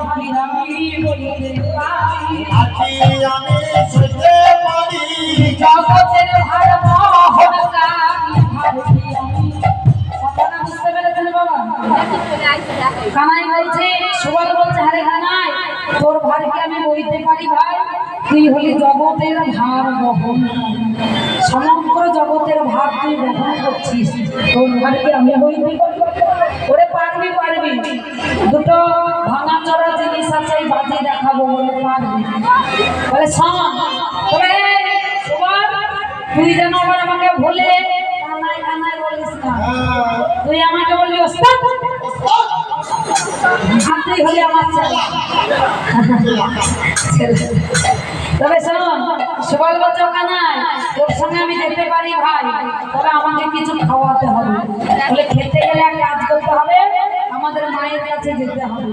ভাই কি আমি বলিতে পারি আমি সইতে পারি জগতের ভার মোহনকারী ভার কি আমি কথাটা বুঝতে পেরেছেন বাবা? কানাই বলছে, সুবল বলছে, আরে কানাই তোর ভার কি আমি বইতে পারি ভাই? তুই হলি জগতের ভার বহন, সমগ্র জগতের ভার তুই বহন করছিস, তোর ভার কি আমি বইতে পারি? ওরে পারবি পারবি, দুটো ভাঙা চড়া জিনিস আছে বাজি দেখাবো বলে পারবি। বলে শোন, তবে সুবল তুই যেন আবার আমাকে ভুলে কানাই কানাই বলিস না, তুই আমাকে বলবি ওস্তাদ, তুই হলি আমার ছেলে। তবে শোন, সুবল বলছে কানাই তোর সঙ্গে আমি যেতে পারি ভাই, তবে আমাকে কিছু খাওয়াতে হবে। বলে খেতে গেলে এক কাজ করতে হবে, আমাদের মায়ের কাছে যেতে হবে।